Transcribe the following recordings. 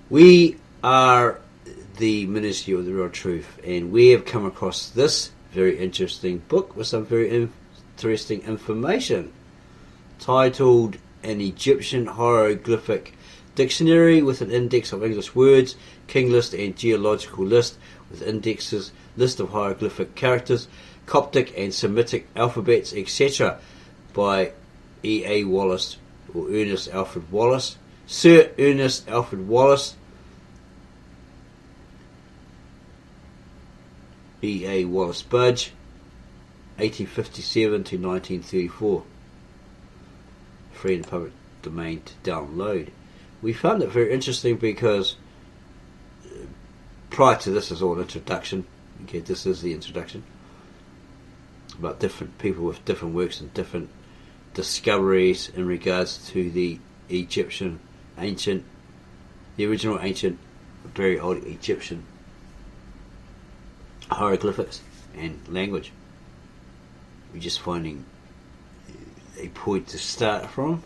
We are the Ministry of the Real Truth, and we have come across this very interesting book with some very interesting information, titled An Egyptian Hieroglyphic Dictionary with an index of English words, king list and geological list with indexes, list of hieroglyphic characters, Coptic and Semitic alphabets, etc. by E.A. Wallis, or Ernest Alfred Wallis, Sir Ernest Alfred Wallis, E.A. Wallis Budge, 1857 to 1934. Free in the public domain to download. We found it very interesting because prior to this is all introduction. Okay, this is the introduction about different people with different works and different discoveries in regards to the Egyptian ancient, the original ancient, very old Egyptian hieroglyphics and language. We're just finding a point to start from.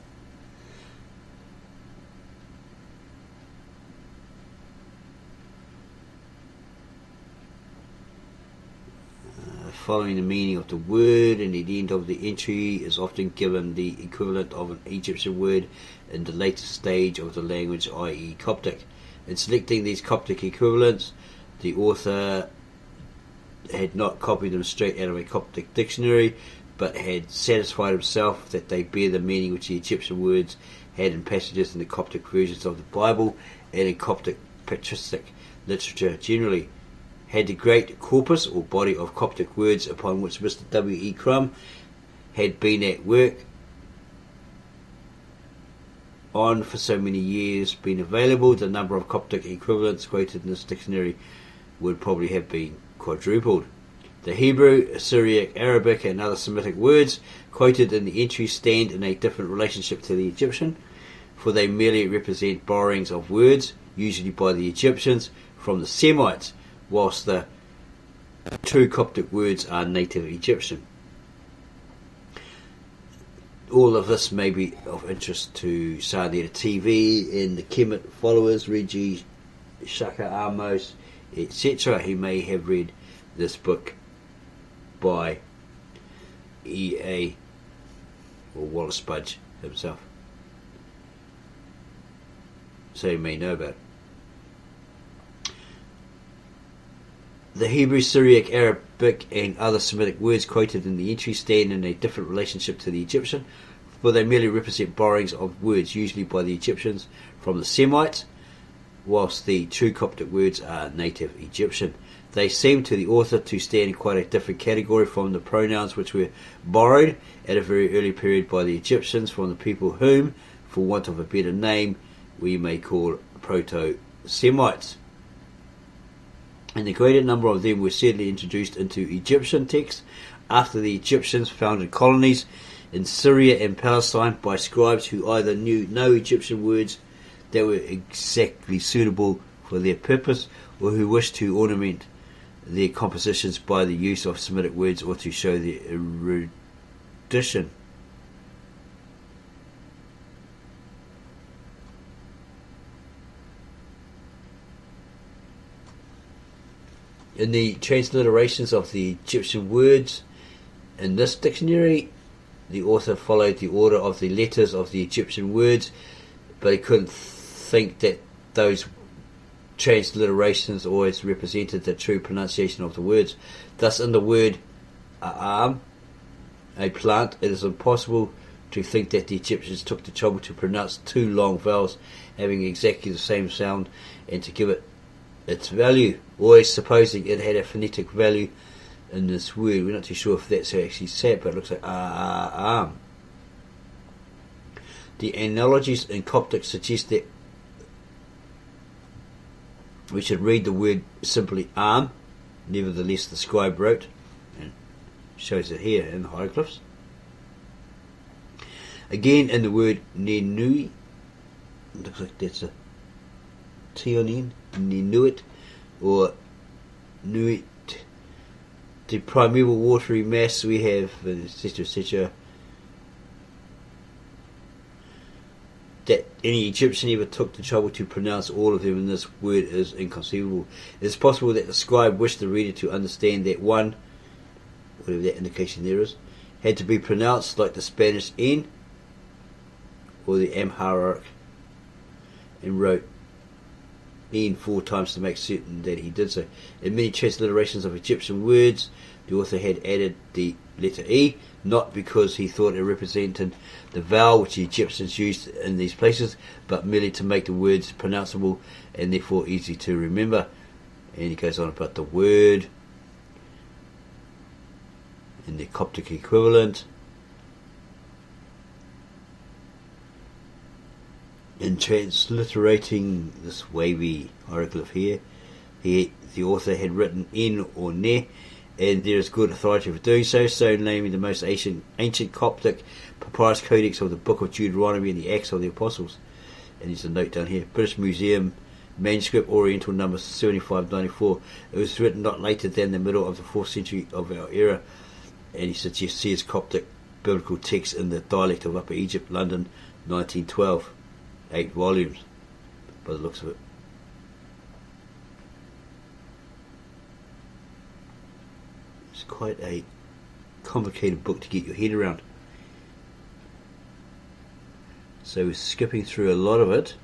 Following the meaning of the word, and at the end of the entry is often given the equivalent of an Egyptian word in the later stage of the language, i.e. Coptic. In selecting these Coptic equivalents, the author had not copied them straight out of a Coptic dictionary, but had satisfied himself that they bear the meaning which the Egyptian words had in passages in the Coptic versions of the Bible and in Coptic patristic literature generally. Had the great corpus or body of Coptic words upon which Mr. W. E. Crum had been at work on for so many years been available, the number of Coptic equivalents quoted in this dictionary would probably have been quadrupled. The Hebrew, Syriac, Arabic and other Semitic words quoted in the entry stand in a different relationship to the Egyptian, for they merely represent borrowings of words, usually by the Egyptians, from the Semites, whilst the true Coptic words are native Egyptian. All of this may be of interest to Sardinia TV and the Kemet followers, Reggie, Shaka Amos, etc., who may have read this book by E.A. or Wallis Budge himself. So you may know about it. The Hebrew, Syriac, Arabic and other Semitic words quoted in the entry stand in a different relationship to the Egyptian, for they merely represent borrowings of words, usually by the Egyptians, from the Semites, whilst the true Coptic words are native Egyptian. They seem to the author to stand in quite a different category from the pronouns which were borrowed at a very early period by the Egyptians from the people whom, for want of a better name, we may call Proto-Semites. And the greater number of them were certainly introduced into Egyptian texts after the Egyptians founded colonies in Syria and Palestine by scribes who either knew no Egyptian words that were exactly suitable for their purpose, or who wished to ornament their compositions by the use of Semitic words or to show their erudition. In the transliterations of the Egyptian words in this dictionary, the author followed the order of the letters of the Egyptian words, but he couldn't think that those transliterations always represented the true pronunciation of the words. Thus, in the word a plant, it is impossible to think that the Egyptians took the trouble to pronounce two long vowels having exactly the same sound and to give it its value, always supposing it had a phonetic value in this word. We're not too sure if that's how it actually said, but it looks like The analogies in Coptic suggest that we should read the word simply arm. Nevertheless, the scribe wrote, and shows it here in the hieroglyphs. Again, in the word nenui, looks like that's a T on the end, nenuit, or nuit. The primeval watery mass we have, etc., etc., that any Egyptian ever took the trouble to pronounce all of them in this word is inconceivable. It is possible that the scribe wished the reader to understand that one, whatever that indication there is, had to be pronounced like the Spanish N or the Amharic, and wrote N 4 times to make certain that he did so. In many transliterations of Egyptian words, the author had added the letter E, not because he thought it represented the vowel which the Egyptians used in these places, but merely to make the words pronounceable and therefore easy to remember. And he goes on about the word and the Coptic equivalent. In transliterating this wavy hieroglyph here, the author had written N or Ne, and there is good authority for doing so, naming the most ancient Coptic papyrus codex of the Book of Deuteronomy and the Acts of the Apostles. And there's a note down here, British Museum manuscript, Oriental number 7594. It was written not later than the middle of the 4th century of our era, and he suggests here's Coptic biblical text in the dialect of Upper Egypt, London, 1912. 8 volumes, by the looks of it. It's quite a complicated book to get your head around. So we're skipping through a lot of it.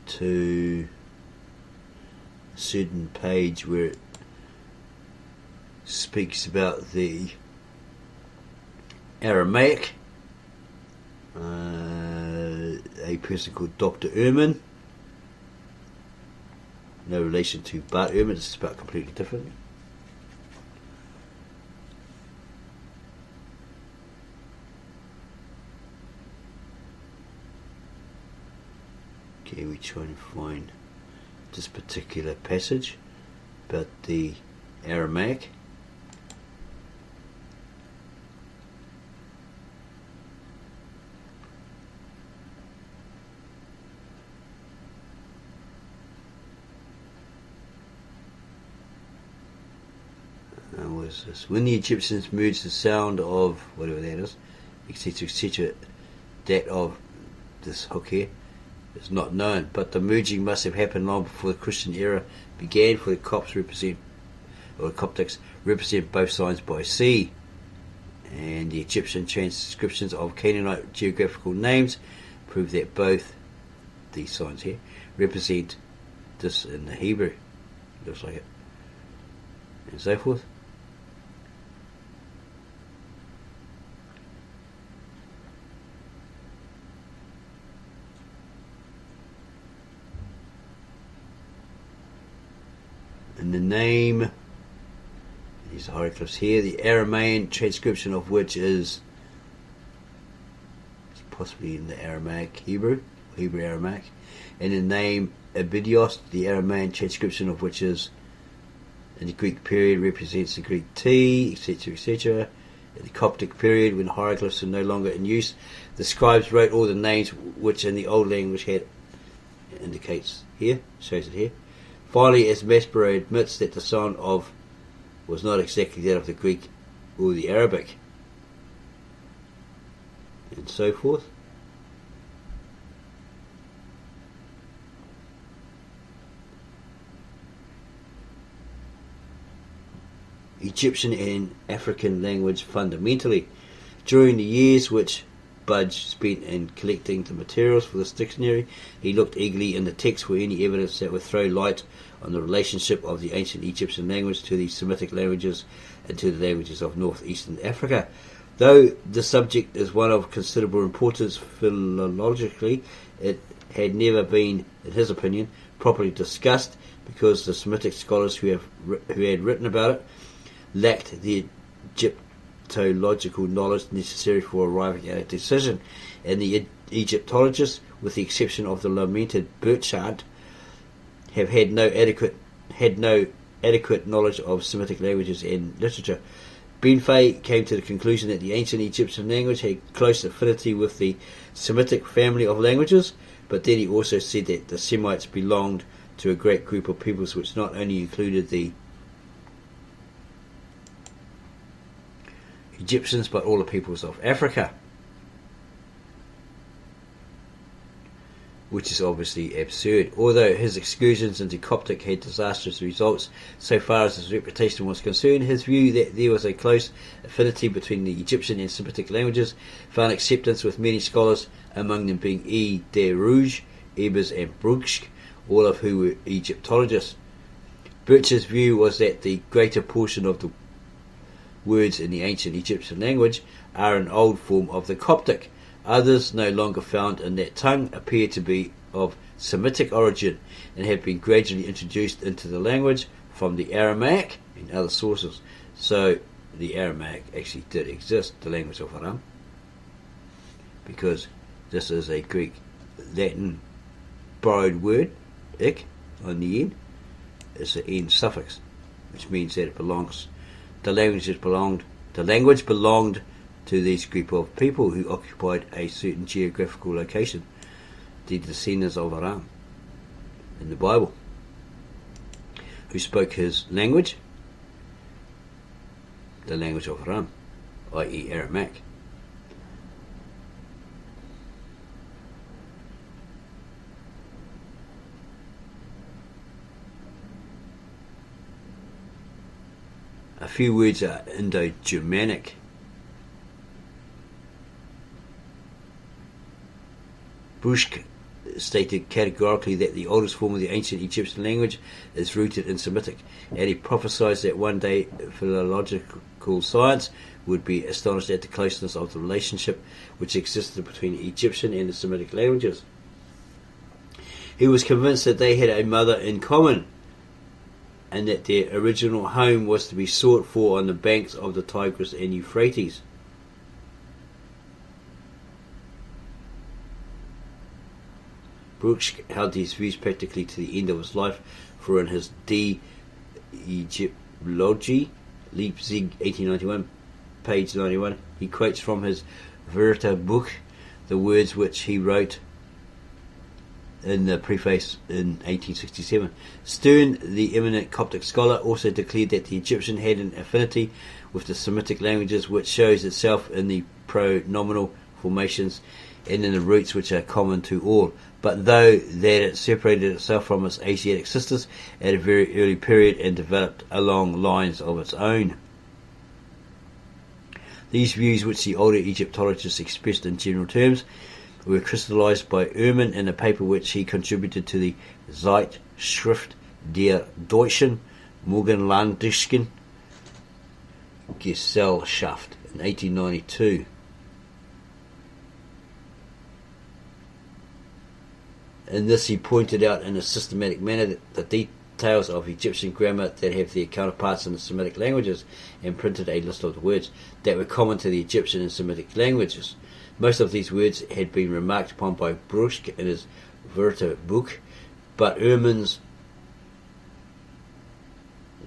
To a certain page where it speaks about the Aramaic, a person called Dr. Ehrman, no relation to Bart Ehrman, it's about completely different. Okay, we're trying to find this particular passage about the Aramaic. What is this? When the Egyptians merged the sound of whatever that is, etc., etc., that of this hook here is not known, but the merging must have happened long before the Christian era began, for the Coptics represent both signs by C, and the Egyptian transcriptions of Canaanite geographical names prove that both these signs here represent this in the Hebrew. Looks like it, and so forth. And the name, these hieroglyphs here, the Aramaean transcription of which is possibly in the Aramaic Hebrew Aramaic, and the name Abydos, the Aramaean transcription of which is in the Greek period represents the Greek T, etc., etc. In the Coptic period, when hieroglyphs are no longer in use, the scribes wrote all the names which in the old language had, indicates here, shows it here. Finally, as Maspero admits that the sound of was not exactly that of the Greek or the Arabic, and so forth. Egyptian and African language fundamentally. During the years which Budge spent in collecting the materials for this dictionary, he looked eagerly in the text for any evidence that would throw light on the relationship of the ancient Egyptian language to the Semitic languages and to the languages of northeastern Africa. Though the subject is one of considerable importance philologically, it had never been, in his opinion, properly discussed, because the Semitic scholars who had written about it lacked the Egyptological knowledge necessary for arriving at a decision, and the Egyptologists, with the exception of the lamented Burchard, have had no adequate knowledge of Semitic languages and literature. Benfey came to the conclusion that the ancient Egyptian language had close affinity with the Semitic family of languages, but then he also said that the Semites belonged to a great group of peoples which not only included the Egyptians, but all the peoples of Africa, which is obviously absurd. Although his excursions into Coptic had disastrous results so far as his reputation was concerned, his view that there was a close affinity between the Egyptian and Semitic languages found acceptance with many scholars, among them being E. de Rouge, Ebers and Brugsch, all of who were Egyptologists. Budge's view was that the greater portion of the words in the ancient Egyptian language are an old form of the Coptic. Others, no longer found in that tongue, appear to be of Semitic origin and have been gradually introduced into the language from the Aramaic and other sources. So the Aramaic actually did exist, the language of Aram, because this is a Greek Latin borrowed word, ik, on the end. It's an end suffix, which means that it belongs. The language belonged to this group of people who occupied a certain geographical location, the descendants of Aram in the Bible, who spoke his language, the language of Aram, i.e. Aramaic. A few words are Indo-Germanic. Brugsch stated categorically that the oldest form of the ancient Egyptian language is rooted in Semitic, and he prophesied that one day philological science would be astonished at the closeness of the relationship which existed between the Egyptian and the Semitic languages. He was convinced that they had a mother in common, and that their original home was to be sought for on the banks of the Tigris and Euphrates. Brugsch held these views practically to the end of his life, for in his De Egyptologie, Leipzig 1891, page 91, he quotes from his Wörterbuch the words which he wrote in the preface in 1867. Stern, the eminent Coptic scholar, also declared that the Egyptian had an affinity with the Semitic languages, which shows itself in the pronominal formations and in the roots which are common to all, but though that it separated itself from its Asiatic sisters at a very early period and developed along lines of its own. These views, which the older Egyptologists expressed in general terms, were crystallized by Ehrman in a paper which he contributed to the Zeitschrift der Deutschen Morgenländischen Gesellschaft in 1892. In this he pointed out in a systematic manner that the details of Egyptian grammar that have their counterparts in the Semitic languages, and printed a list of the words that were common to the Egyptian and Semitic languages. Most of these words had been remarked upon by Brugsch in his Wörterbuch, but Ehrman's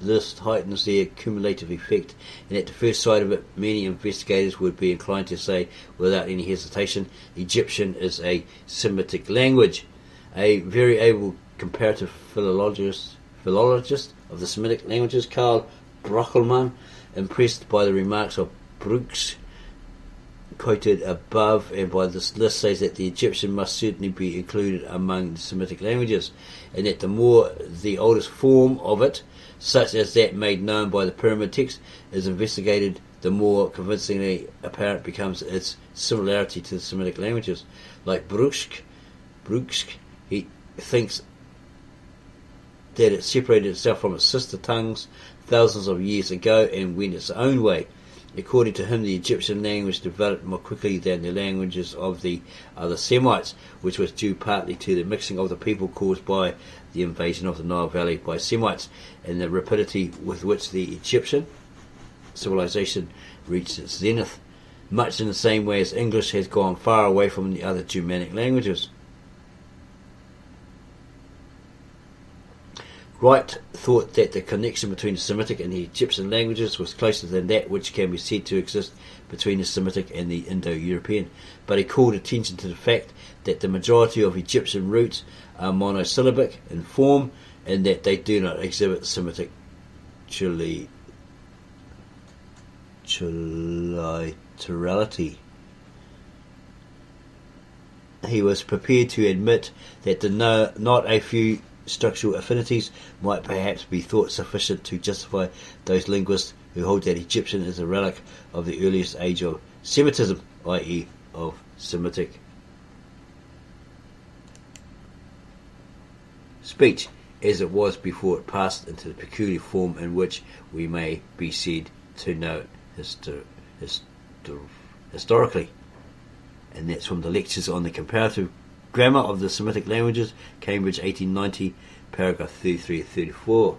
list heightens their cumulative effect, and at the first sight of it many investigators would be inclined to say without any hesitation, Egyptian is a Semitic language. A very able comparative philologist of the Semitic languages, Karl Brockelmann, impressed by the remarks of Brugsch quoted above and by this list, says that the Egyptian must certainly be included among the Semitic languages, and that the more the oldest form of it, such as that made known by the pyramid text, is investigated, the more convincingly apparent becomes its similarity to the Semitic languages. Like Brugsch, he thinks that it separated itself from its sister tongues thousands of years ago and went its own way. According to him, the Egyptian language developed more quickly than the languages of the other Semites, which was due partly to the mixing of the people caused by the invasion of the Nile Valley by Semites, and the rapidity with which the Egyptian civilization reached its zenith, much in the same way as English has gone far away from the other Germanic languages. Wright thought that the connection between the Semitic and the Egyptian languages was closer than that which can be said to exist between the Semitic and the Indo-European, but he called attention to the fact that the majority of Egyptian roots are monosyllabic in form, and that they do not exhibit Semitic multilaterality. He was prepared to admit that not a few structural affinities might perhaps be thought sufficient to justify those linguists who hold that Egyptian is a relic of the earliest age of Semitism, i.e. of Semitic speech, as it was before it passed into the peculiar form in which we may be said to know it historically. And that's from the Lectures on the Comparative Grammar of the Semitic Languages, Cambridge 1890, paragraph 33 and 34.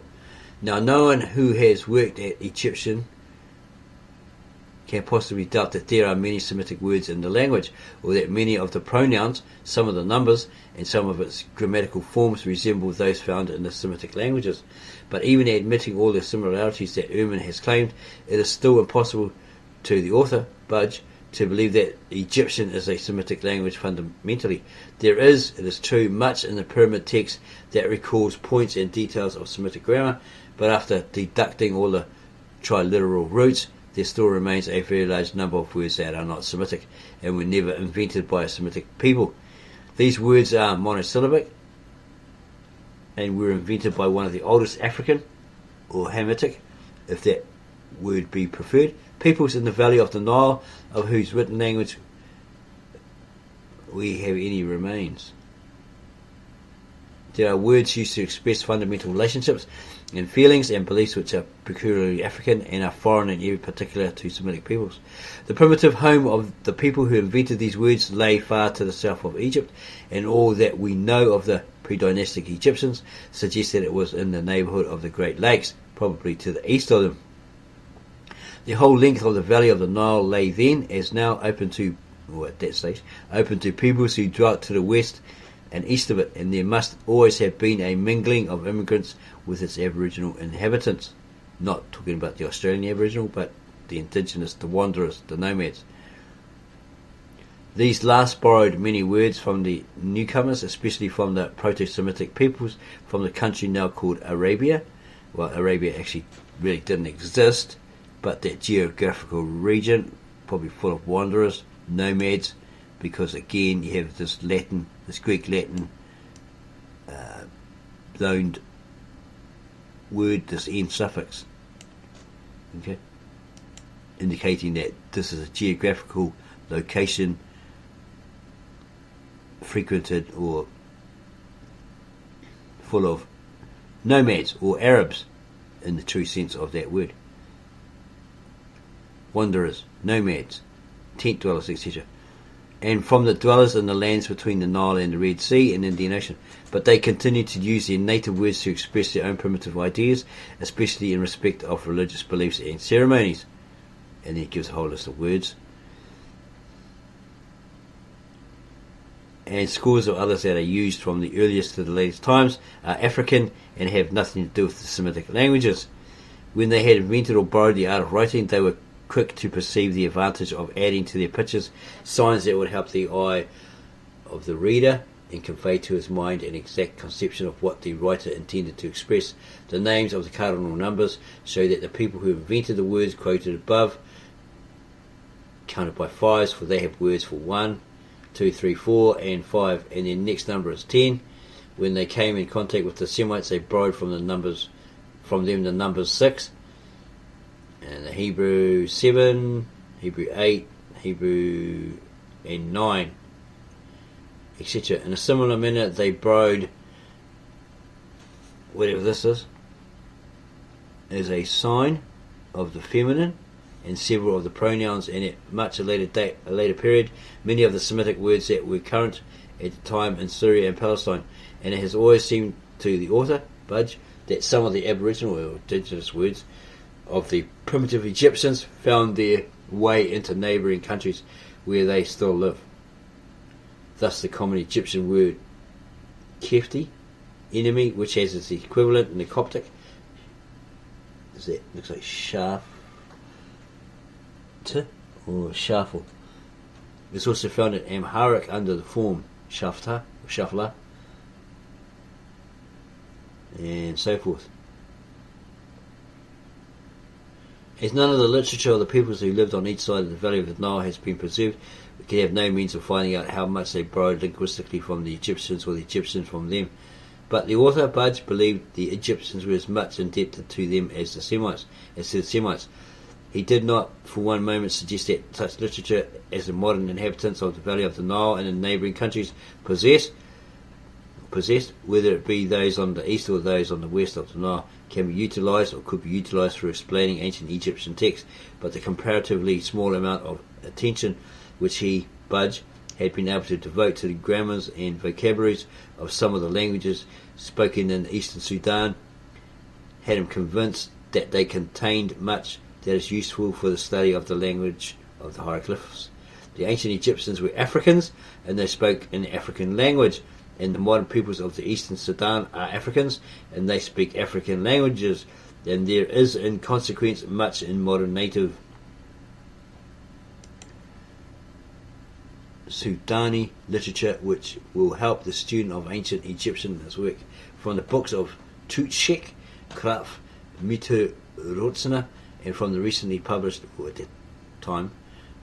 Now, no one who has worked at Egyptian can possibly doubt that there are many Semitic words in the language, or that many of the pronouns, some of the numbers, and some of its grammatical forms resemble those found in the Semitic languages. But even admitting all the similarities that Ehrman has claimed, it is still impossible to the author, Budge, to believe that Egyptian is a Semitic language fundamentally. There is, it is true, much in the pyramid text that recalls points and details of Semitic grammar, but after deducting all the triliteral roots, there still remains a very large number of words that are not Semitic and were never invented by a Semitic people. These words are monosyllabic and were invented by one of the oldest African, or Hamitic, if that word be preferred, peoples in the valley of the Nile, of whose written language we have any remains. There are words used to express fundamental relationships and feelings and beliefs which are peculiarly African and are foreign in every particular to Semitic peoples. The primitive home of the people who invented these words lay far to the south of Egypt, and all that we know of the pre-dynastic Egyptians suggests that it was in the neighbourhood of the Great Lakes, probably to the east of them. The whole length of the valley of the Nile lay then, as now, open to, or at that stage, open to peoples who dwelt to the west and east of it, and there must always have been a mingling of immigrants with its aboriginal inhabitants. Not talking about the Australian Aboriginal, but the indigenous, the wanderers, the nomads. These last borrowed many words from the newcomers, especially from the Proto-Semitic peoples from the country now called Arabia. Well, Arabia actually really didn't exist, but that geographical region, probably full of wanderers, nomads, because again you have this Greek Latin loaned word, this N suffix, okay, indicating that this is a geographical location frequented or full of nomads or Arabs in the true sense of that word. Wanderers, nomads, tent dwellers, etc. And from the dwellers in the lands between the Nile and the Red Sea and Indian Ocean. But they continued to use their native words to express their own primitive ideas, especially in respect of religious beliefs and ceremonies. And then it gives a whole list of words. And scores of others that are used from the earliest to the latest times are African and have nothing to do with the Semitic languages. When they had invented or borrowed the art of writing, they were quick to perceive the advantage of adding to their pictures signs that would help the eye of the reader and convey to his mind an exact conception of what the writer intended to express. The names of the cardinal numbers show that the people who invented the words quoted above counted by fives, for they have words for 1, 2, 3, 4 and 5, and their next number is 10. When they came in contact with the Semites, they borrowed from them the numbers 6, and the Hebrew 7, Hebrew 8, Hebrew and 9, etc. In a similar manner, they borrowed whatever this is as a sign of the feminine and several of the pronouns, and at much a later period, many of the Semitic words that were current at the time in Syria and Palestine. And it has always seemed to the author, Budge, that some of the aboriginal or indigenous words of the primitive Egyptians found their way into neighbouring countries where they still live. Thus the common Egyptian word kefti, enemy, which has its equivalent in the Coptic, looks like shaft or shafel. It's also found in Amharic under the form shafta or shafla and so forth. As none of the literature of the peoples who lived on each side of the valley of the Nile has been preserved, we can have no means of finding out how much they borrowed linguistically from the Egyptians or the Egyptians from them. But the author, Budge, believed the Egyptians were as much indebted to them as to the Semites. He did not for one moment suggest that such literature as the modern inhabitants of the valley of the Nile and the neighbouring countries possessed, whether it be those on the east or those on the west of the Nile, can be utilised or could be utilised for explaining ancient Egyptian texts, but the comparatively small amount of attention which he, Budge, had been able to devote to the grammars and vocabularies of some of the languages spoken in eastern Sudan had him convinced that they contained much that is useful for the study of the language of the hieroglyphs. The ancient Egyptians were Africans, and they spoke an African language, and the modern peoples of the eastern Sudan are Africans, and they speak African languages, and there is in consequence much in modern native Sudani literature which will help the student of ancient Egyptian in his work. From the books of Tutshek, Kraf, Miterotsina, and from the recently published, or at that time,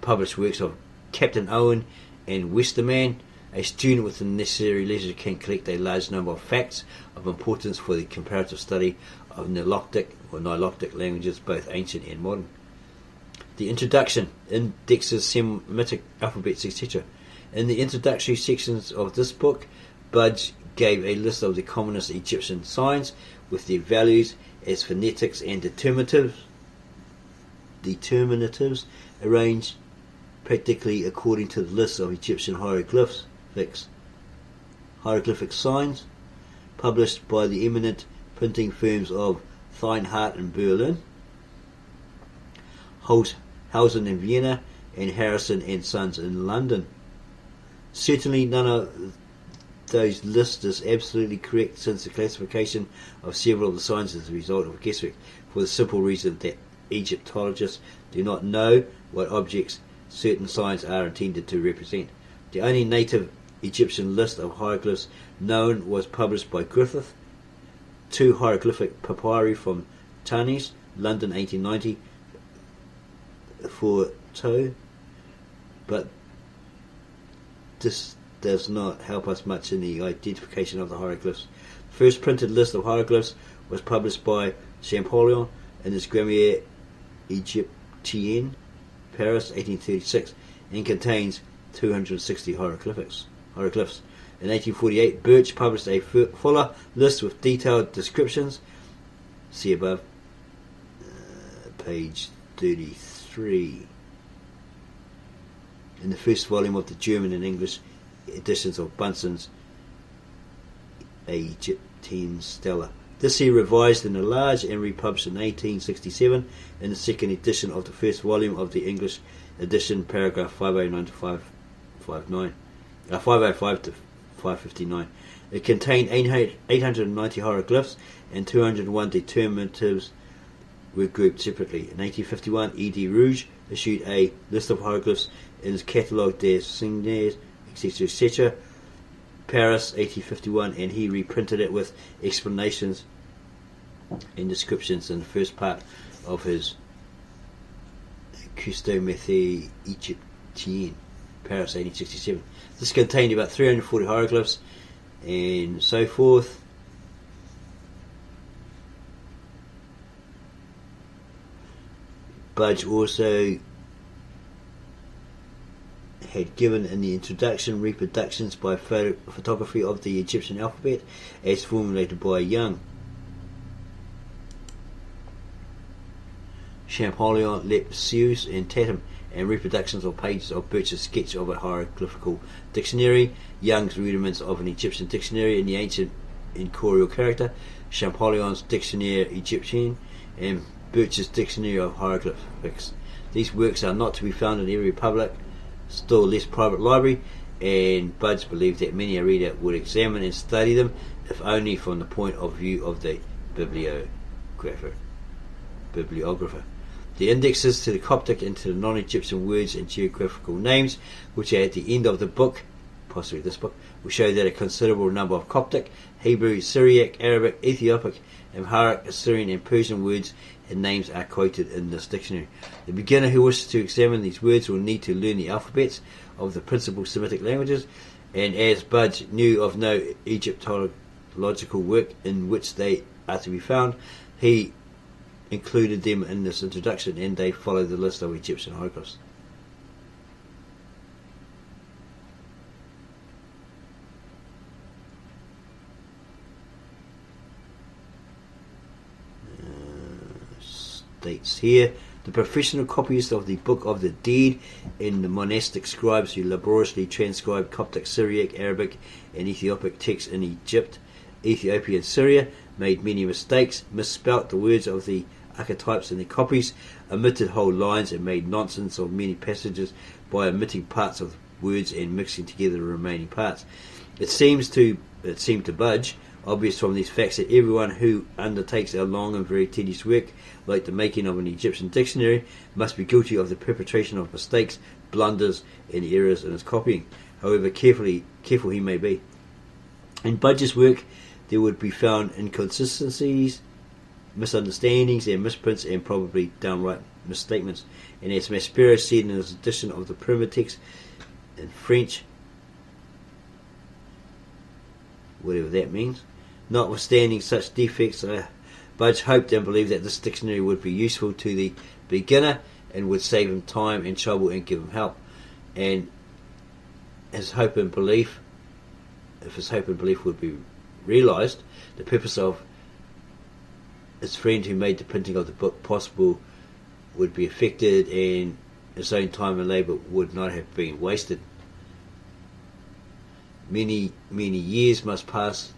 published works of Captain Owen and Westerman, a student with the necessary leisure can collect a large number of facts of importance for the comparative study of Nilotic languages, both ancient and modern. The introduction indexes Semitic alphabets, etc. In the introductory sections of this book, Budge gave a list of the commonest Egyptian signs with their values as phonetics and determinatives arranged practically according to the list of Egyptian hieroglyphic signs published by the eminent printing firms of Theinhardt in Berlin, Hausen in Vienna, and Harrison and Sons in London. Certainly none of those lists is absolutely correct, since the classification of several of the signs is the result of guesswork, for the simple reason that Egyptologists do not know what objects certain signs are intended to represent. The only native Egyptian list of hieroglyphs known was published by Griffith. 2 hieroglyphic papyri from Tanis, London 1890, for Toe, but this does not help us much in the identification of the hieroglyphs. The first printed list of hieroglyphs was published by Champollion in his Grammaire Egyptienne, Paris 1836, and contains 260 hieroglyphs. In 1848, Birch published a fuller list with detailed descriptions. See above, page 33. In the first volume of the German and English editions of Bunsen's Egyptienne Stella. This he revised in a large and republished in 1867 in the second edition of the first volume of the English edition, paragraph 509 to 505 to 559. It contained 890 hieroglyphs, and 201 determinatives were grouped separately. In 1851, E.D. Rouge issued a list of hieroglyphs in his Catalogue des Signes, etc., etc., Paris 1851, and he reprinted it with explanations and descriptions in the first part of his Custométhée Egyptienne, Paris 1867. This contained about 340 hieroglyphs and so forth. Budge also had given in the introduction reproductions by photography of the Egyptian alphabet as formulated by Young, Champollion, Lepsius, and Tatum, and reproductions of pages of Birch's sketch of a hieroglyphical dictionary, Young's rudiments of an Egyptian dictionary in the ancient incorporeal character, Champollion's Dictionnaire Egyptien, and Birch's Dictionary of Hieroglyphics. These works are not to be found in every public, still less private library, and Budge believed that many a reader would examine and study them, if only from the point of view of the bibliographer. The indexes to the Coptic and to the non-Egyptian words and geographical names, which are at the end of the book, possibly this book, will show that a considerable number of Coptic, Hebrew, Syriac, Arabic, Ethiopic, Amharic, Assyrian and Persian words and names are quoted in this dictionary. The beginner who wishes to examine these words will need to learn the alphabets of the principal Semitic languages, and as Budge knew of no Egyptological work in which they are to be found, he included them in this introduction, and they follow the list of Egyptian hieroglyphs. States here, the professional copyists of the Book of the Dead and the monastic scribes who laboriously transcribed Coptic, Syriac, Arabic and Ethiopic texts in Egypt, Ethiopia and Syria made many mistakes, misspelt the words of the archetypes in their copies, omitted whole lines and made nonsense of many passages by omitting parts of words and mixing together the remaining parts. It seemed to Budge obvious from these facts that everyone who undertakes a long and very tedious work like the making of an Egyptian dictionary must be guilty of the perpetration of mistakes, blunders and errors in his copying, however careful he may be. In Budge's work there would be found inconsistencies, misunderstandings and misprints and probably downright misstatements, and as Maspero said in his edition of the primitive text in French, whatever that means, notwithstanding such defects, Budge hoped and believed that this dictionary would be useful to the beginner and would save him time and trouble and give him help. And his hope and belief, if his hope and belief would be realised, the purpose of his friend who made the printing of the book possible would be effected, and his own time and labour would not have been wasted. Many years must pass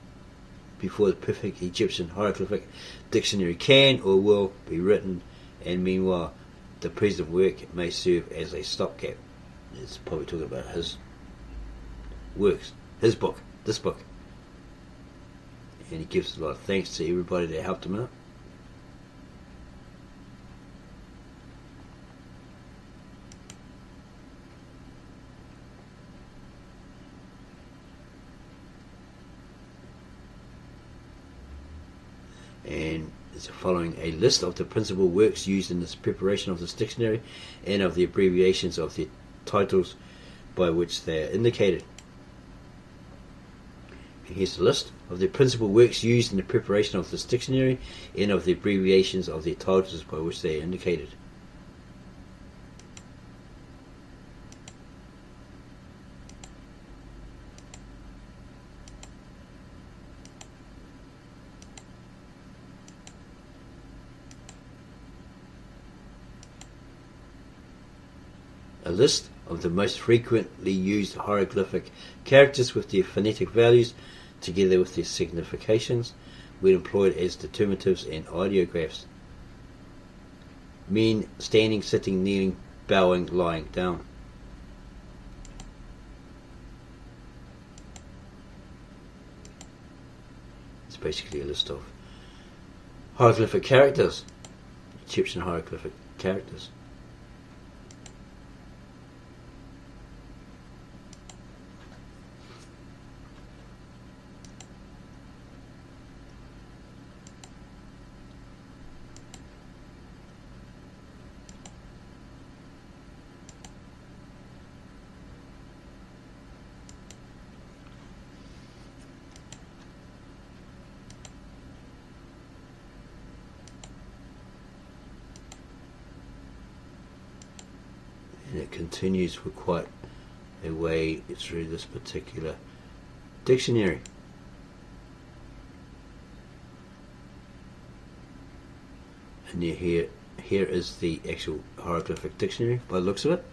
before the perfect Egyptian hieroglyphic dictionary can or will be written, and meanwhile the present work may serve as a stopgap. It's probably talking about his works, this book. And he gives a lot of thanks to everybody that helped him out. And is following a list of the principal works used in the preparation of this dictionary and of the abbreviations of the titles by which they are indicated. And here's the list of the principal works used in the preparation of this dictionary and of the abbreviations of the titles by which they are indicated. A list of the most frequently used hieroglyphic characters with their phonetic values, together with their significations, when employed as determinatives and ideographs. Men standing, sitting, kneeling, bowing, lying down. It's basically a list of hieroglyphic characters, Egyptian hieroglyphic characters. And it continues for quite a way through this particular dictionary. And here is the actual hieroglyphic dictionary by the looks of it.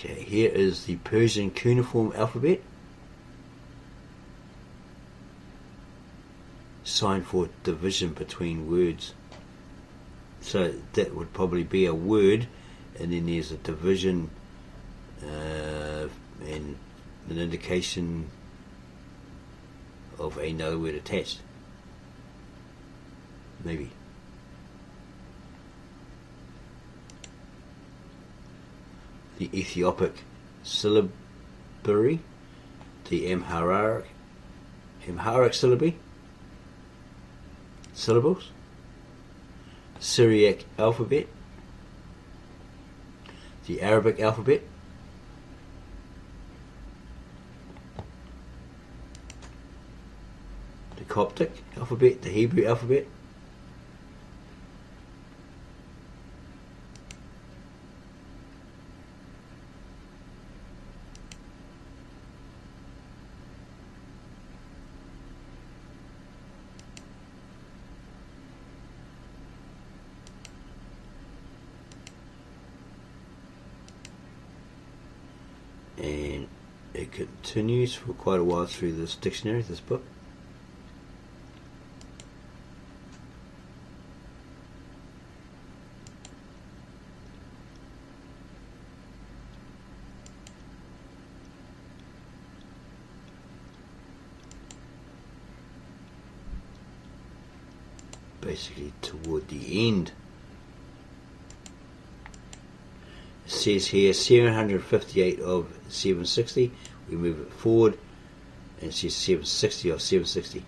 Okay, here is the Persian cuneiform alphabet, sign for division between words. So that would probably be a word, and then there's a division and an indication of another word attached. Maybe. the Ethiopic syllabary, the Amharic syllables, Syriac alphabet, the Arabic alphabet, the Coptic alphabet, the Hebrew alphabet, and it continues for quite a while through this dictionary, this book. Basically toward the end. It says here 758 of 760. We move it forward and it says 760 of 760,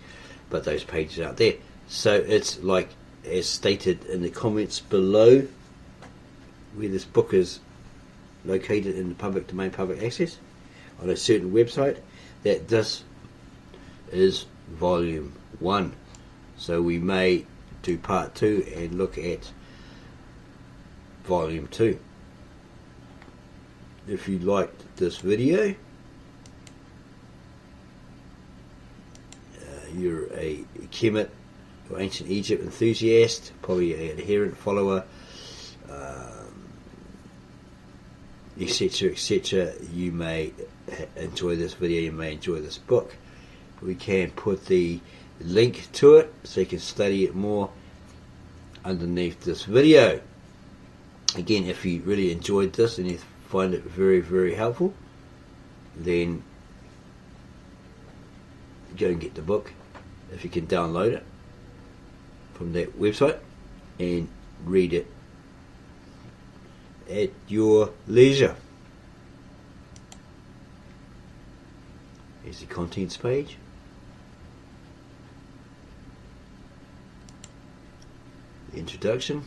but those pages aren't there. So it's like as stated in the comments below, where this book is located in the public domain, public access, on a certain website, that this is volume 1. So we may do part 2 and look at volume 2. If you liked this video, you're a Kemet or ancient Egypt enthusiast, probably an adherent follower, etc, etc, you may enjoy this video, you may enjoy this book. We can put the link to it so you can study it more underneath this video. Again, if you really enjoyed this and you find it very, very helpful, then go and get the book if you can download it from that website and read it at your leisure. Here's the contents page. The introduction.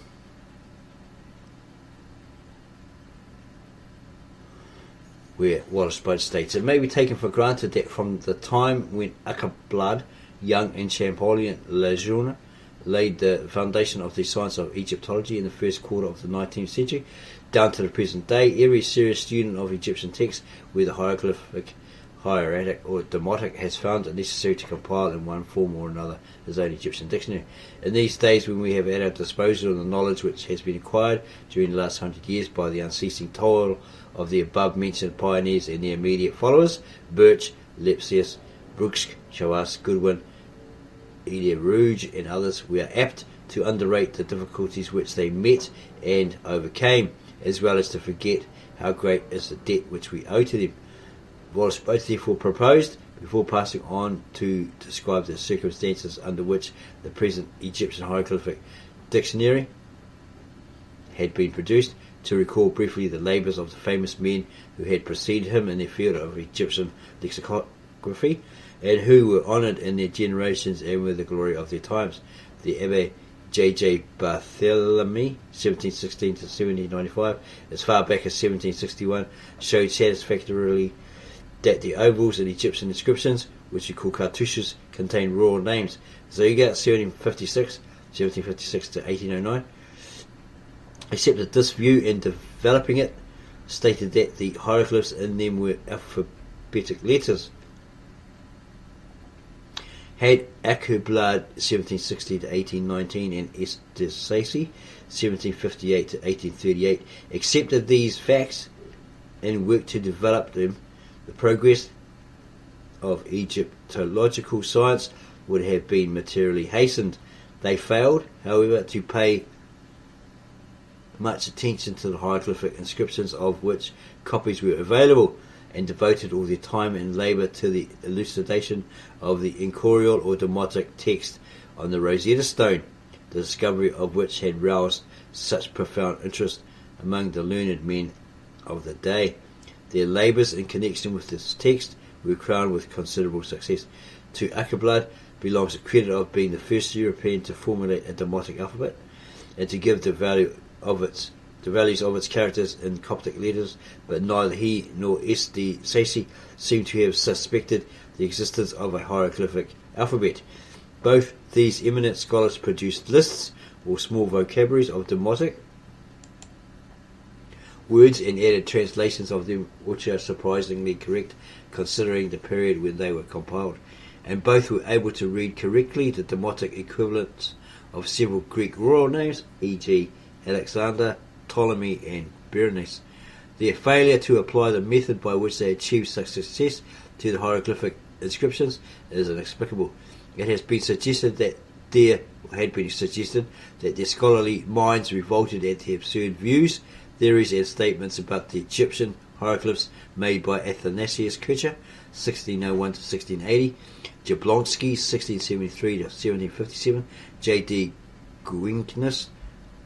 Where Wallis Budge states, it may be taken for granted that from the time when Blood, Young and Champollion Lejeune laid the foundation of the science of Egyptology in the first quarter of the 19th century, down to the present day, every serious student of Egyptian texts, whether hieroglyphic, hieratic or demotic, has found it necessary to compile in one form or another his own Egyptian dictionary. In these days, when we have at our disposal the knowledge which has been acquired during the last 100 years by the unceasing toil of the above-mentioned pioneers and their immediate followers, Birch, Lepsius, Brooks, Chawas, Goodwin, Elia Rouge and others, we are apt to underrate the difficulties which they met and overcame, as well as to forget how great is the debt which we owe to them. Wallis Budge therefore proposed, before passing on to describe the circumstances under which the present Egyptian Hieroglyphic Dictionary had been produced, to recall briefly the labours of the famous men who had preceded him in the field of Egyptian lexicography, and who were honoured in their generations and were the glory of their times. The Abbé J.J. Barthélemy, 1716 to 1795, as far back as 1761, showed satisfactorily that the ovals in Egyptian inscriptions, which we call cartouches, contain royal names. Zoga, 1756 to 1809, accepted this view and, developing it, stated that the hieroglyphs in them were alphabetic letters. Had Akubblad 1760 to 1819 and Esterhazy 1758 to 1838 accepted these facts and worked to develop them, the progress of Egyptological science would have been materially hastened. They failed, however, to pay much attention to the hieroglyphic inscriptions, of which copies were available, and devoted all their time and labour to the elucidation of the incorporeal or demotic text on the Rosetta Stone, the discovery of which had roused such profound interest among the learned men of the day. Their labours in connection with this text were crowned with considerable success. To Ackeblad belongs the credit of being the first European to formulate a Demotic alphabet and to give the values of its characters in Coptic letters, but neither he nor S.D. Sacy seem to have suspected the existence of a hieroglyphic alphabet. Both these eminent scholars produced lists or small vocabularies of Demotic words and added translations of them, which are surprisingly correct considering the period when they were compiled, and both were able to read correctly the Demotic equivalents of several Greek royal names, e.g. Alexander, Ptolemy and Berenice. Their failure to apply the method by which they achieved such success to the hieroglyphic inscriptions is inexplicable. It has been suggested that their scholarly minds revolted at the absurd views, theories and statements about the Egyptian hieroglyphs made by Athanasius Kircher, 1601 to 1680, Jablonski, 1673 to 1757, J.D. Guignas,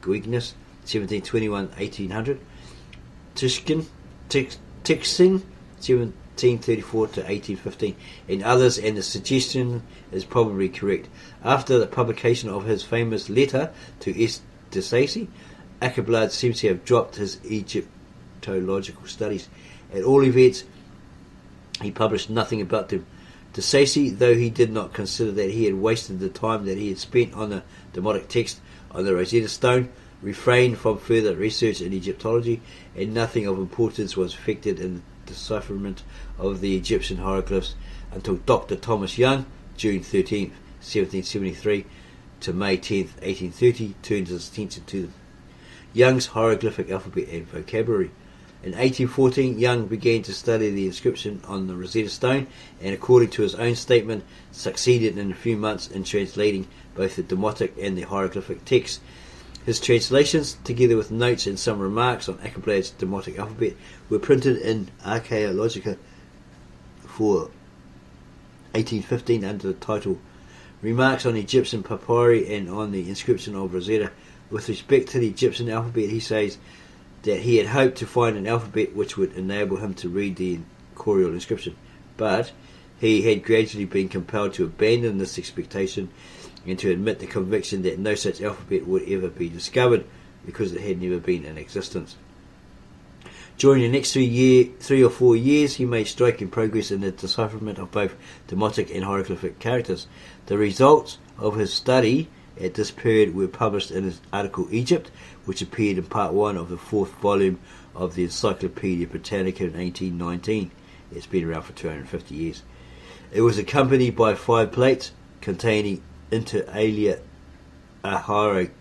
1721-1800, Tixin, 1734 to 1815, and others, and the suggestion is probably correct. After the publication of his famous letter to S. de Sacy, Ackeblad seems to have dropped his Egyptological studies. At all events, he published nothing about them. De Sacy, though he did not consider that he had wasted the time that he had spent on the Demotic text on the Rosetta Stone, refrained from further research in Egyptology, and nothing of importance was effected in the decipherment of the Egyptian hieroglyphs until Dr. Thomas Young, June 13, 1773 to May 10, 1830, turned his attention to them. Young's hieroglyphic alphabet and vocabulary. In 1814, Young began to study the inscription on the Rosetta Stone and, according to his own statement, succeeded in a few months in translating both the Demotic and the hieroglyphic texts. His translations, together with notes and some remarks on Ackerblad's Demotic alphabet, were printed in Archaeologica for 1815 under the title Remarks on Egyptian Papyri and on the Inscription of Rosetta. With respect to the Egyptian alphabet, he says that he had hoped to find an alphabet which would enable him to read the Corial inscription, but he had gradually been compelled to abandon this expectation and to admit the conviction that no such alphabet would ever be discovered because it had never been in existence. During the next 3 or 4 years, he made striking progress in the decipherment of both Demotic and hieroglyphic characters. The results of his study at this period were published in his article Egypt, which appeared in part 1 of the 4th volume of the Encyclopaedia Britannica in 1819. It's been around for 250 years. It was accompanied by 5 plates containing inter alia a hieroglyphic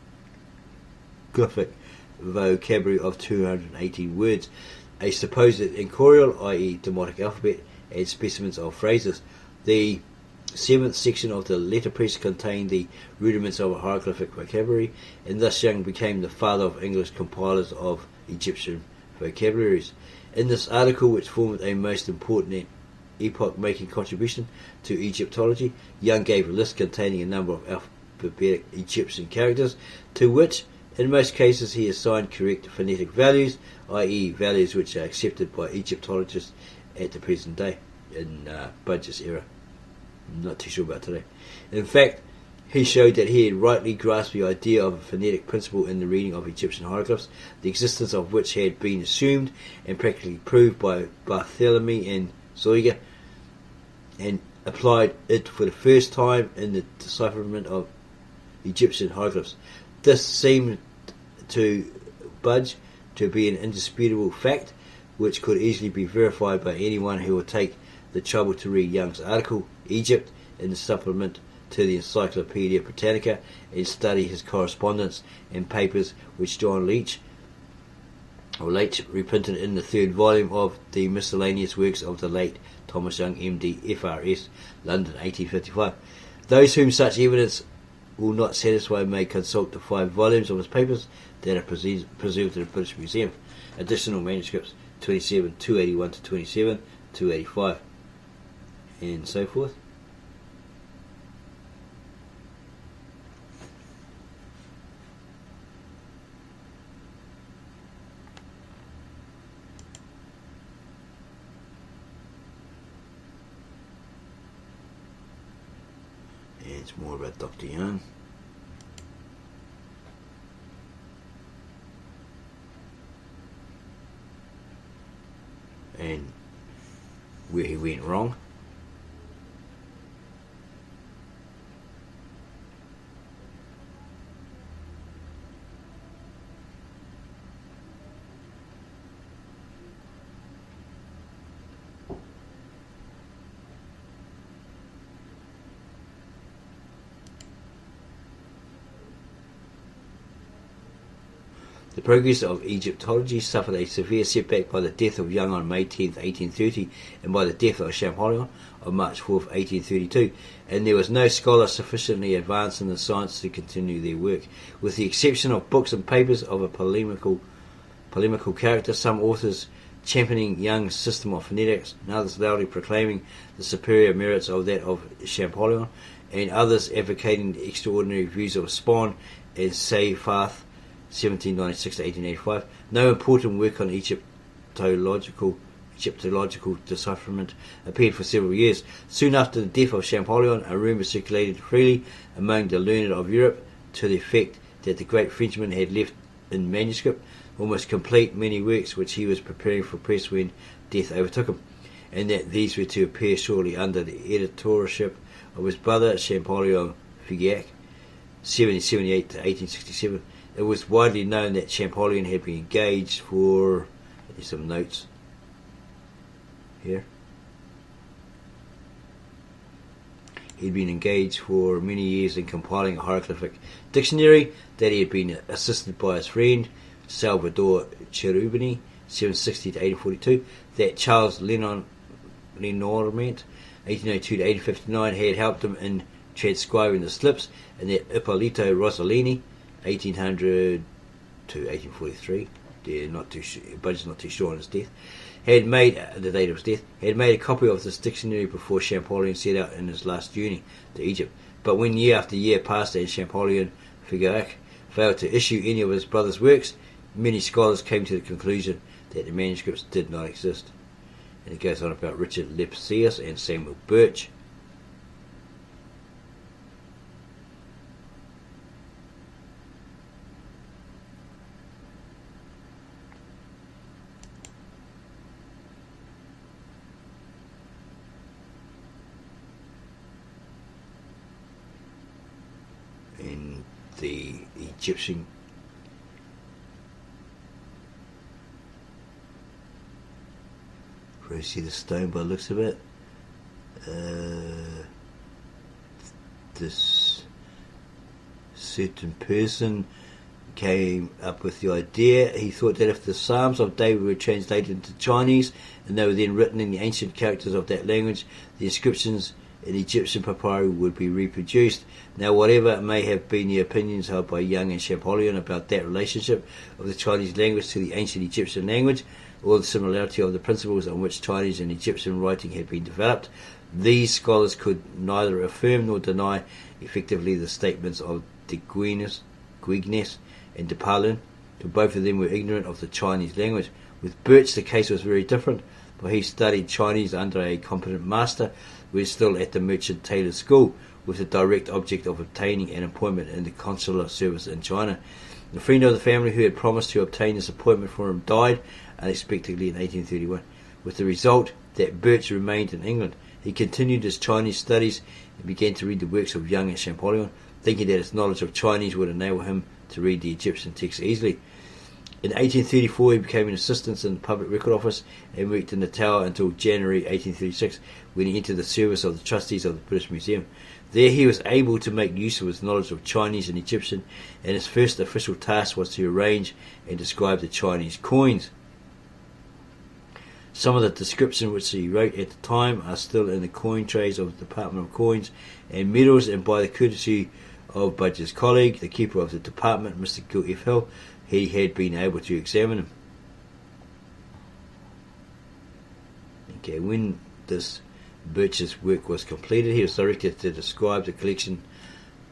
vocabulary of 218 words, a supposed Encorial, i.e. Demotic alphabet, and specimens of phrases. The 7th section of the letterpress contained the rudiments of a hieroglyphic vocabulary, and thus Young became the father of English compilers of Egyptian vocabularies. In this article, which formed a most important and epoch-making contribution to Egyptology, Young gave a list containing a number of alphabetic Egyptian characters, to which in most cases he assigned correct phonetic values, i.e. values which are accepted by Egyptologists at the present day, in Budge's era. I'm not too sure about today. In fact, he showed that he had rightly grasped the idea of a phonetic principle in the reading of Egyptian hieroglyphs, the existence of which had been assumed and practically proved by Barthélemy and Zoiga, and applied it for the first time in the decipherment of Egyptian hieroglyphs. This seemed to Budge to be an indisputable fact, which could easily be verified by anyone who would take the trouble to read Young's article Egypt in the supplement to the Encyclopaedia Britannica and study his correspondence and papers which John Leach reprinted in the 3rd volume of the miscellaneous works of the late Thomas Young, MD, FRS, London, 1855. Those whom such evidence will not satisfy may consult the 5 volumes of his papers that are preserved at the British Museum. Additional manuscripts 27, 281 to 27, 285, and so forth. it's more about Dr. Young. And where he went wrong. The progress of Egyptology suffered a severe setback by the death of Young on May 10, 1830, and by the death of Champollion on March 4, 1832, and there was no scholar sufficiently advanced in the science to continue their work. With the exception of books and papers of a polemical character, some authors championing Young's system of phonetics, and others loudly proclaiming the superior merits of that of Champollion, and others advocating the extraordinary views of Spon and Seyfarth, 1796 to 1885. No important work on Egyptological decipherment appeared for several years. Soon after the death of Champollion, a rumour circulated freely among the learned of Europe to the effect that the great Frenchman had left in manuscript almost complete many works which he was preparing for press when death overtook him, and that these were to appear shortly under the editorship of his brother Champollion Figeac, 1778 to 1867. It was widely known that Champollion had been engaged for, there's some notes here, he'd been engaged for many years in compiling a hieroglyphic dictionary, that he had been assisted by his friend Salvador Cherubini, 760 to 1842, that Charles Lenormant, 1802 to 1859, had helped him in transcribing the slips, and that Ippolito Rossellini, 1800 to 1843, Budge's not too sure on his death, had made the date of his death, had made a copy of this dictionary before Champollion set out in his last journey to Egypt. But when year after year passed and Champollion Figeac failed to issue any of his brother's works, many scholars came to the conclusion that the manuscripts did not exist. And it goes on about Richard Lepsius and Samuel Birch. In the Egyptian probably see the stone by the looks of it. This certain person came up with the idea. He thought that if the Psalms of David were translated into Chinese and they were then written in the ancient characters of that language, the inscriptions in Egyptian papyri would be reproduced. Now, whatever may have been the opinions held by Young and Champollion about that relationship of the Chinese language to the ancient Egyptian language, or the similarity of the principles on which Chinese and Egyptian writing had been developed, these scholars could neither affirm nor deny effectively the statements of de Guignes and de Palin, for both of them were ignorant of the Chinese language. With Birch the case was very different, for he studied Chinese under a competent master, was still at the merchant tailor school, with the direct object of obtaining an appointment in the consular service in China. The friend of the family who had promised to obtain this appointment for him died unexpectedly in 1831, with the result that Birch remained in England. He continued his Chinese studies and began to read the works of Young and Champollion, thinking that his knowledge of Chinese would enable him to read the Egyptian texts easily. In 1834 he became an assistant in the Public Record Office and worked in the Tower until January 1836, when he entered the service of the trustees of the British Museum. There he was able to make use of his knowledge of Chinese and Egyptian, and his first official task was to arrange and describe the Chinese coins. Some of the description which he wrote at the time are still in the coin trays of the Department of Coins and Medals, and by the courtesy of Budge's colleague, the keeper of the department, Mr. Gill F. Hill, he had been able to examine them. Okay, when this Birch's work was completed, he was directed to describe the collection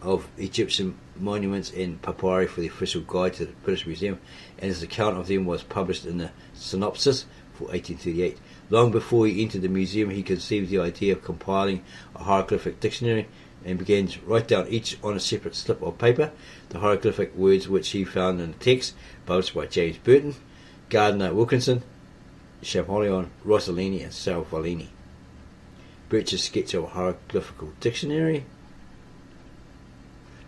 of Egyptian monuments and papyri for the official guide to the British Museum, and his account of them was published in the Synopsis for 1838. Long before he entered the museum, he conceived the idea of compiling a hieroglyphic dictionary, and began to write down each on a separate slip of paper the hieroglyphic words which he found in the text, published by James Burton, Gardner Wilkinson, Champollion, Rossellini and Salvolini. Birch's sketch of a hieroglyphical dictionary.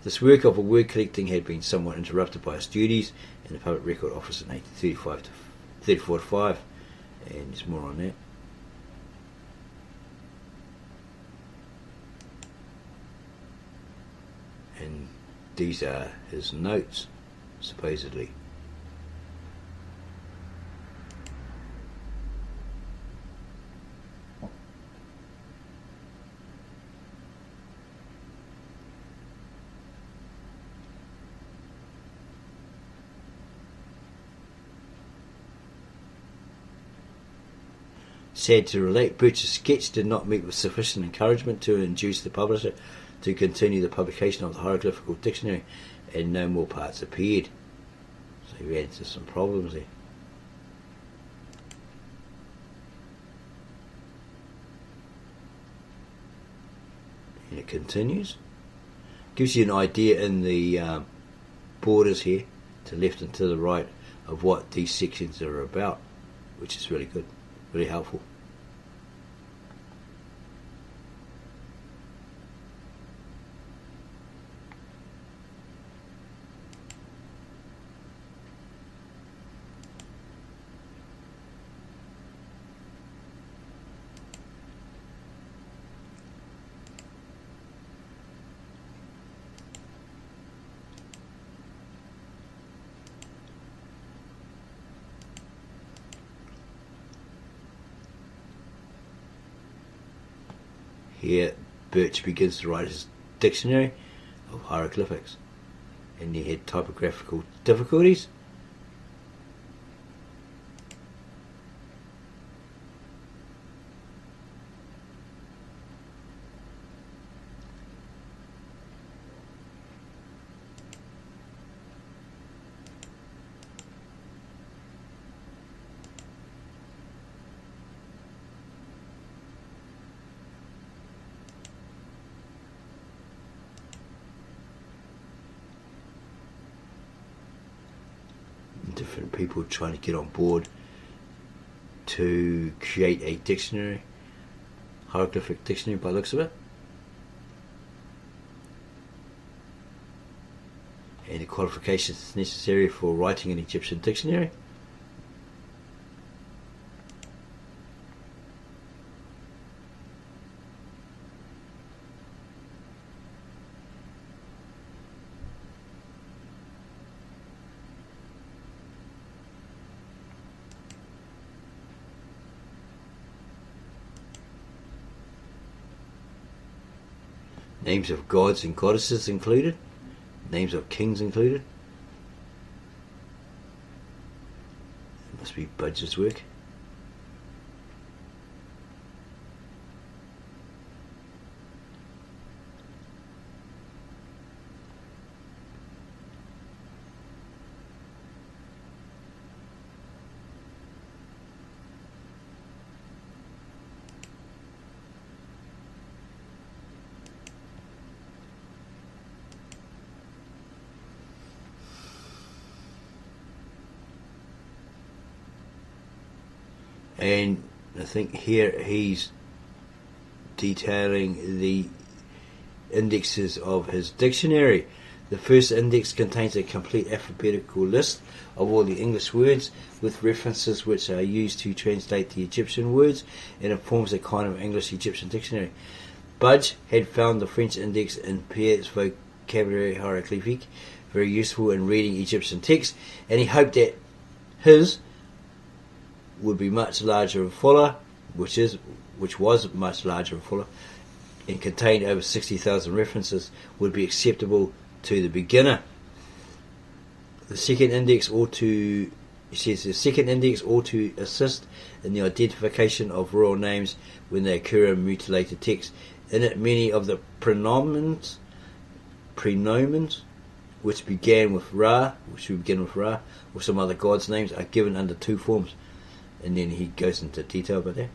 This work of a word collecting had been somewhat interrupted by his duties in the Public Record Office in 1834-5, and there's more on that. And these are his notes, supposedly. Sad to relate, Birch's sketch did not meet with sufficient encouragement to induce the publisher to continue the publication of the hieroglyphical dictionary, and no more parts appeared. So he ran into some problems there. And it continues. Gives you an idea in the borders here, to the left and to the right, of what these sections are about, which is really good, really helpful. Here, Birch begins to write his dictionary of hieroglyphics, and he had typographical difficulties. Different people trying to get on board to create a dictionary, hieroglyphic dictionary by the looks of it. And the qualifications necessary for writing an Egyptian dictionary. Names of gods and goddesses included. Names of kings included. It must be Budge's work. And I think here he's detailing the indexes of his dictionary. The first index contains a complete alphabetical list of all the English words with references which are used to translate the Egyptian words, and it forms a kind of English Egyptian dictionary. Budge had found the French index in Pierre's Vocabulary Hieroglyphique very useful in reading Egyptian texts, and he hoped that his would be much larger and fuller, which was much larger and fuller, and contained over 60,000 references, would be acceptable to the beginner. The second index ought to assist in the identification of royal names when they occur in mutilated text. In it, many of the prenominals, which begin with Ra, or some other gods' names, are given under two forms. And then he goes into detail about that.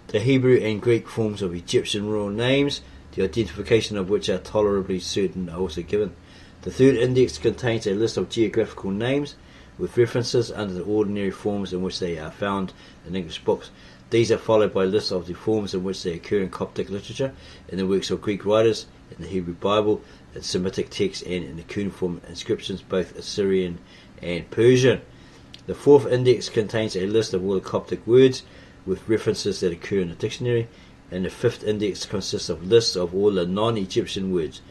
The Hebrew and Greek forms of Egyptian royal names the identification of which are tolerably certain, are also given. The third index contains a list of geographical names with references under the ordinary forms in which they are found in English books. These are followed by lists of the forms in which they occur in Coptic literature, in the works of Greek writers, in the Hebrew Bible, in Semitic texts, and in the cuneiform inscriptions, both Assyrian and Persian. The fourth index contains a list of all the Coptic words with references that occur in the dictionary, and the fifth index consists of lists of all the non-Egyptian words,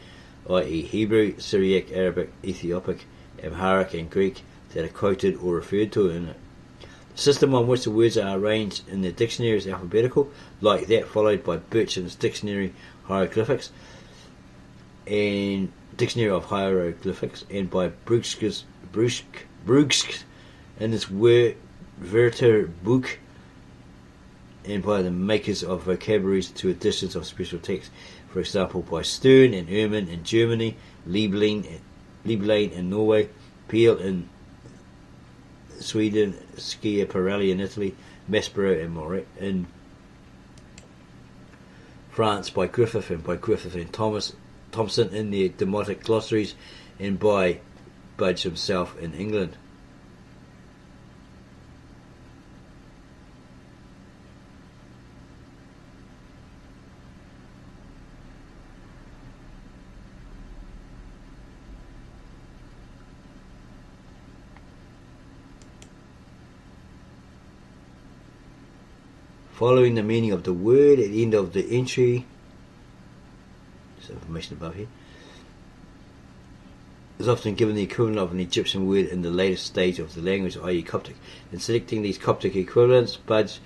i.e. Hebrew, Syriac, Arabic, Ethiopic, Amharic, and Greek, that are quoted or referred to in it. The system on which the words are arranged in the dictionary is alphabetical, like that followed by Burton's Dictionary Hieroglyphics and Dictionary of Hieroglyphics, and by Brugsch's in his Wörterbuch, and by the makers of vocabularies to editions of special texts, for example by Stern and Ehrman in Germany, Lieblein in Norway, Peel in Sweden, Schiaparelli in Italy, Maspero in France, by Griffith and Thomson in the Demotic glossaries, and by Budge himself in England. Following the meaning of the word at the end of the entry, this information above here, is often given the equivalent of an Egyptian word in the latest stage of the language, i.e. Coptic. In selecting these Coptic equivalents, Budge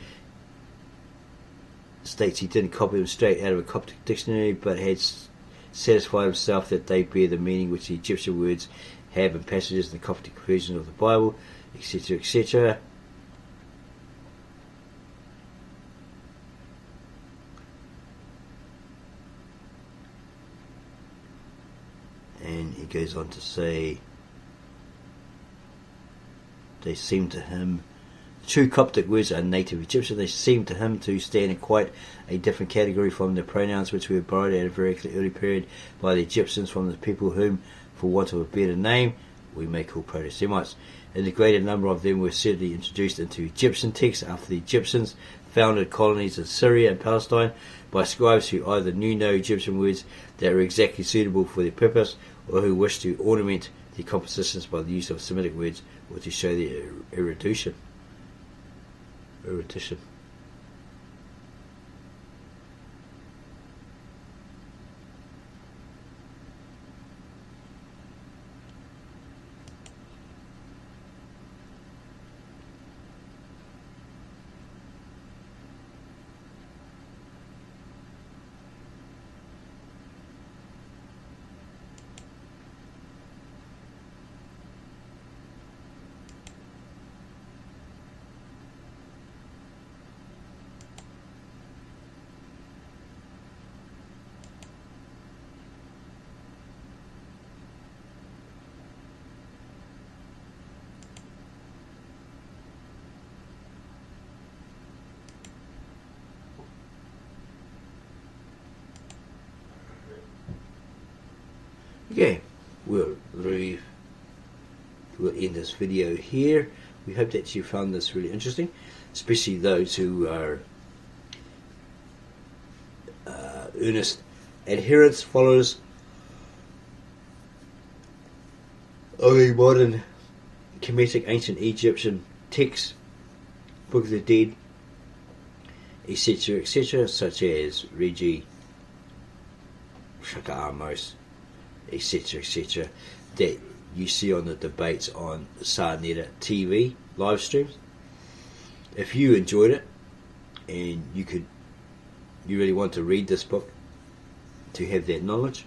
states he didn't copy them straight out of a Coptic dictionary, but had satisfied himself that they bear the meaning which the Egyptian words have in passages in the Coptic version of the Bible, etc., etc. And he goes on to say, they seem to him, true Coptic words are native Egyptian. They seem to him to stand in quite a different category from the pronouns which were borrowed at a very early period by the Egyptians from the people whom, for want of a better name, we may call Proto-Semites. And the greater number of them were certainly introduced into Egyptian texts after the Egyptians founded colonies in Syria and Palestine by scribes who either knew no Egyptian words that were exactly suitable for their purpose, or who wished to ornament their compositions by the use of Semitic words, or to show their erudition. Okay, we'll end this video here. We hope that you found this really interesting, especially those who are earnest adherents, followers of the modern Kemetic ancient Egyptian texts, Book of the Dead, etc., etc., such as Regi, Shaka Amos, etc., etc., that you see on the debates on Sarnetta TV live streams. If you enjoyed it and you really want to read this book to have that knowledge,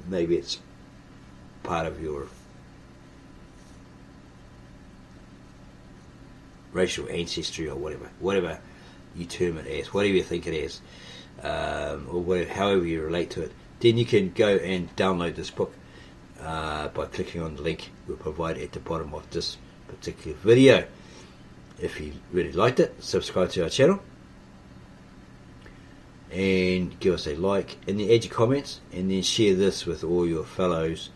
maybe it's part of your racial ancestry or whatever you term it as, whatever you think it is, or whatever, however you relate to it, then you can go and download this book by clicking on the link we'll provide at the bottom of this particular video. If you really liked it, subscribe to our channel, and give us a like, and then add your comments, and then share this with all your fellows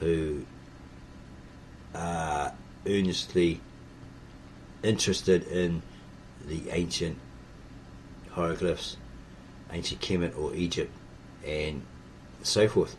who are earnestly interested in the ancient hieroglyphs, ancient Kemet or Egypt, and so forth.